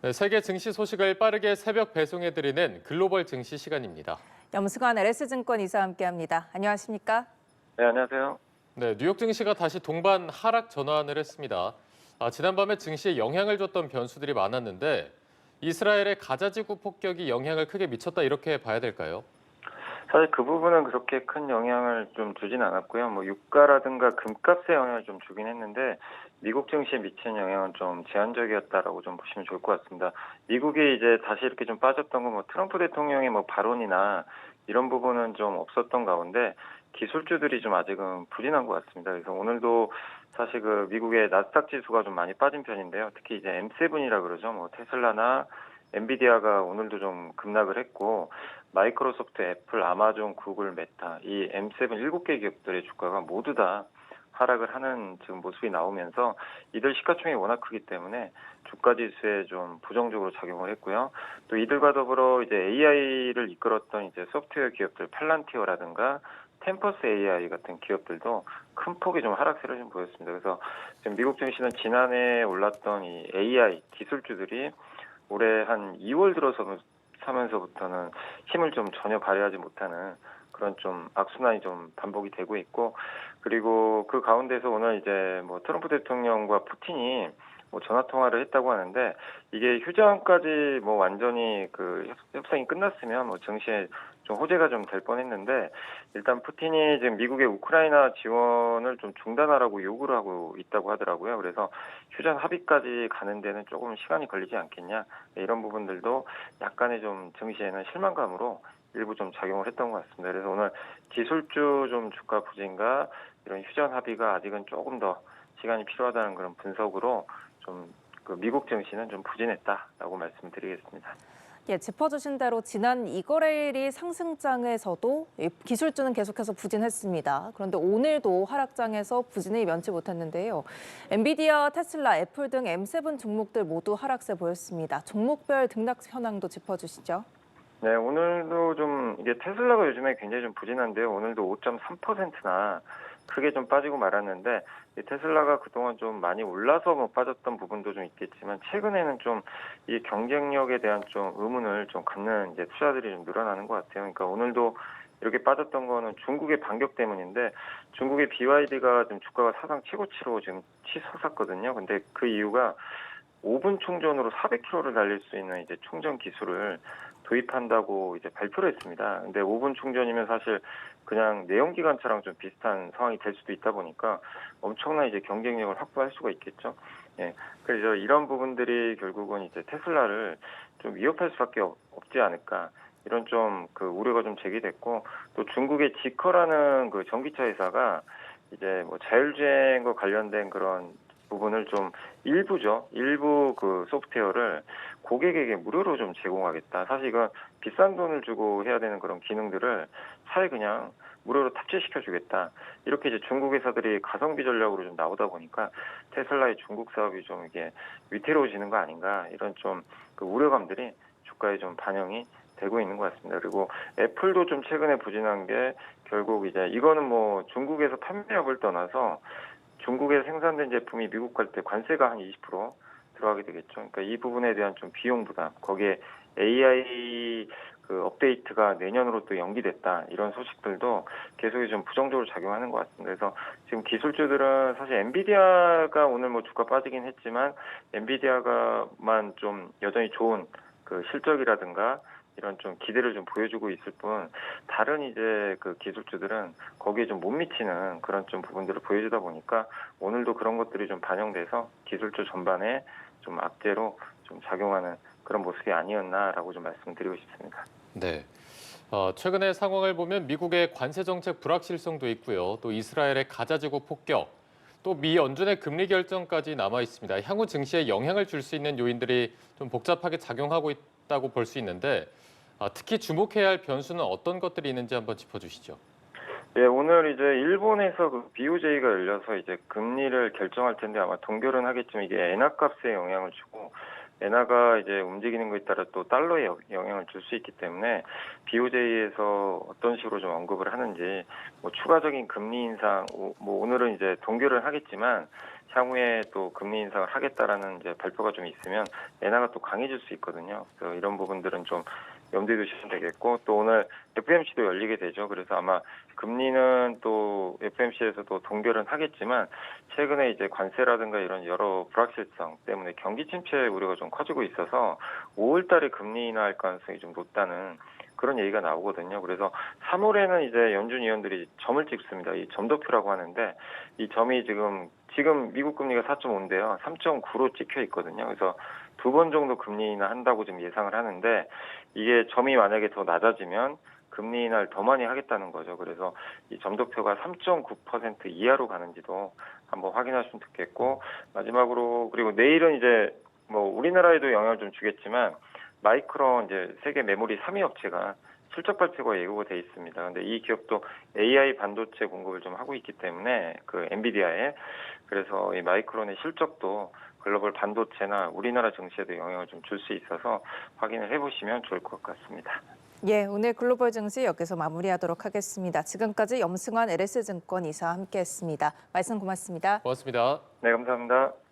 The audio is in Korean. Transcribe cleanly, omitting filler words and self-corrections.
네, 세계 증시 소식을 빠르게 새벽 배송해드리는 글로벌 증시 시간입니다. 염승환 LS증권 이사와 함께합니다. 안녕하십니까? 네, 안녕하세요. 네, 뉴욕 증시가 다시 동반 하락 전환을 했습니다. 지난밤에 증시에 영향을 줬던 변수들이 많았는데 이스라엘의 가자지구 폭격이 영향을 크게 미쳤다 이렇게 봐야 될까요? 사실 그 부분은 그렇게 큰 영향을 좀 주진 않았고요. 뭐 유가라든가 금값에 영향을 좀 주긴 했는데 미국 증시에 미치는 영향은 좀 제한적이었다라고 좀 보시면 좋을 것 같습니다. 미국이 이제 다시 이렇게 좀 빠졌던 건 뭐 트럼프 대통령의 뭐 발언이나 이런 부분은 좀 없었던 가운데 기술주들이 좀 아직은 부진한 것 같습니다. 그래서 오늘도 사실 그 미국의 나스닥 지수가 좀 많이 빠진 편인데요. 특히 이제 M7이라 그러죠. 뭐 테슬라나 엔비디아가 오늘도 좀 급락을 했고 마이크로소프트, 애플, 아마존, 구글, 메타 이 M7 7개 기업들의 주가가 모두 다 하락을 하는 지금 모습이 나오면서 이들 시가총액이 워낙 크기 때문에 주가 지수에 좀 부정적으로 작용을 했고요. 또 이들과 더불어 이제 AI를 이끌었던 이제 소프트웨어 기업들 팔란티어라든가 템퍼스 AI 같은 기업들도 큰 폭의 좀 하락세를 좀 보였습니다. 그래서 지금 미국 증시는 지난해 올랐던 이 AI 기술주들이 올해 한 2월 들어서면서부터는 힘을 좀 전혀 발휘하지 못하는 그런 좀 악순환이 좀 반복이 되고 있고, 그리고 그 가운데서 오늘 이제 뭐 트럼프 대통령과 푸틴이 뭐 전화 통화를 했다고 하는데 이게 휴전까지 뭐 완전히 그 협상이 끝났으면 뭐 증시에 좀 호재가 좀 될 뻔했는데 일단 푸틴이 지금 미국의 우크라이나 지원을 좀 중단하라고 요구를 하고 있다고 하더라고요. 그래서 휴전 합의까지 가는 데는 조금 시간이 걸리지 않겠냐, 이런 부분들도 약간의 좀 증시에는 실망감으로 일부 좀 작용을 했던 것 같습니다. 그래서 오늘 기술주 좀 주가 부진과 이런 휴전 합의가 아직은 조금 더 시간이 필요하다는 그런 분석으로 좀 그 미국 증시는 좀 부진했다라고 말씀드리겠습니다. 예, 짚어주신 대로 지난 이거래일이 상승장에서도 기술주는 계속해서 부진했습니다. 그런데 오늘도 하락장에서 부진을 면치 못했는데요. 엔비디아, 테슬라, 애플 등 M7 종목들 모두 하락세 보였습니다. 종목별 등락 현황도 짚어주시죠. 네, 오늘도 좀 이게 테슬라가 요즘에 굉장히 좀 부진한데요. 오늘도 5.3%나 크게 좀 빠지고 말았는데 이 테슬라가 그동안 좀 많이 올라서 뭐 빠졌던 부분도 좀 있겠지만 최근에는 좀 이 경쟁력에 대한 좀 의문을 좀 갖는 이제 투자들이 좀 늘어나는 것 같아요. 그러니까 오늘도 이렇게 빠졌던 거는 중국의 반격 때문인데 중국의 BYD가 지금 주가가 사상 최고치로 지금 치솟았거든요. 근데 그 이유가 5분 충전으로 400km를 달릴 수 있는 이제 충전 기술을 도입한다고 이제 발표를 했습니다. 근데 5분 충전이면 사실 그냥 내연기관차랑 좀 비슷한 상황이 될 수도 있다 보니까 엄청난 이제 경쟁력을 확보할 수가 있겠죠. 예. 그래서 이런 부분들이 결국은 이제 테슬라를 좀 위협할 수밖에 없지 않을까. 이런 좀 그 우려가 좀 제기됐고, 또 중국의 지커라는 그 전기차 회사가 이제 뭐 자율주행과 관련된 그런 부분을 좀 일부 그 소프트웨어를 고객에게 무료로 좀 제공하겠다. 사실 이건 비싼 돈을 주고 해야 되는 그런 기능들을 차에 그냥 무료로 탑재시켜 주겠다. 이렇게 이제 중국 회사들이 가성비 전략으로 좀 나오다 보니까 테슬라의 중국 사업이 좀 이게 위태로워지는 거 아닌가, 이런 좀 그 우려감들이 주가에 좀 반영이 되고 있는 것 같습니다. 그리고 애플도 좀 최근에 부진한 게 결국 이제 이거는 뭐 중국에서 판매업을 떠나서 중국에 생산된 제품이 미국 갈 때 관세가 한 20% 들어가게 되겠죠. 그러니까 이 부분에 대한 좀 비용 부담, 거기에 AI 그 업데이트가 내년으로 또 연기됐다, 이런 소식들도 계속 좀 부정적으로 작용하는 것 같습니다. 그래서 지금 기술주들은 사실 엔비디아가 오늘 뭐 주가 빠지긴 했지만 엔비디아가만 좀 여전히 좋은 그 실적이라든가 이런 좀 기대를 좀 보여주고 있을 뿐 다른 이제 그 기술주들은 거기에 좀 못 미치는 그런 좀 부분들을 보여주다 보니까 오늘도 그런 것들이 좀 반영돼서 기술주 전반에 좀 악재로 좀 작용하는 그런 모습이 아니었나라고 좀 말씀드리고 싶습니다. 네. 최근의 상황을 보면 미국의 관세 정책 불확실성도 있고요. 또 이스라엘의 가자지구 폭격, 또 미 연준의 금리 결정까지 남아 있습니다. 향후 증시에 영향을 줄 수 있는 요인들이 좀 복잡하게 작용하고 있다고 볼 수 있는데 특히 주목해야 할 변수는 어떤 것들이 있는지 한번 짚어주시죠. 예, 오늘 이제 일본에서 그 BOJ가 열려서 이제 금리를 결정할 텐데 아마 동결은 하겠지만 이게 엔화 값에 영향을 주고 엔화가 이제 움직이는 것에 따라 또 달러에 영향을 줄 수 있기 때문에 BOJ에서 어떤 식으로 좀 언급을 하는지 뭐 추가적인 금리 인상 뭐 오늘은 이제 동결을 하겠지만 향후에 또 금리 인상을 하겠다라는 이제 발표가 좀 있으면 엔화가 또 강해질 수 있거든요. 그래서 이런 부분들은 좀 염두에 두시면 되겠고 또 오늘 FMC도 열리게 되죠. 그래서 아마 금리는 또 FMC에서도 동결은 하겠지만 최근에 이제 관세라든가 이런 여러 불확실성 때문에 경기 침체 우려가 좀 커지고 있어서 5월 달에 금리 인하할 가능성이 좀 높다는 그런 얘기가 나오거든요. 그래서 3월에는 이제 연준 위원들이 점을 찍습니다. 이 점도표라고 하는데 이 점이 지금 미국 금리가 4.5인데요. 3.9로 찍혀 있거든요. 그래서 2번 정도 금리 인하 한다고 지금 예상을 하는데 이게 점이 만약에 더 낮아지면 금리 인하를 더 많이 하겠다는 거죠. 그래서 이 점도표가 3.9% 이하로 가는지도 한번 확인하시면 좋겠고 마지막으로 그리고 내일은 이제 뭐 우리나라에도 영향을 좀 주겠지만 마이크론 이제 세계 메모리 3위 업체가 실적 발표가 예고가 돼 있습니다. 근데 이 기업도 AI 반도체 공급을 좀 하고 있기 때문에 그 엔비디아에 그래서 이 마이크론의 실적도 글로벌 반도체나 우리나라 증시에도 영향을 좀 줄 수 있어서 확인을 해보시면 좋을 것 같습니다. 예, 오늘 글로벌 증시 여기서 마무리하도록 하겠습니다. 지금까지 염승환 LS증권 이사와 함께했습니다. 말씀 고맙습니다. 고맙습니다. 네, 감사합니다.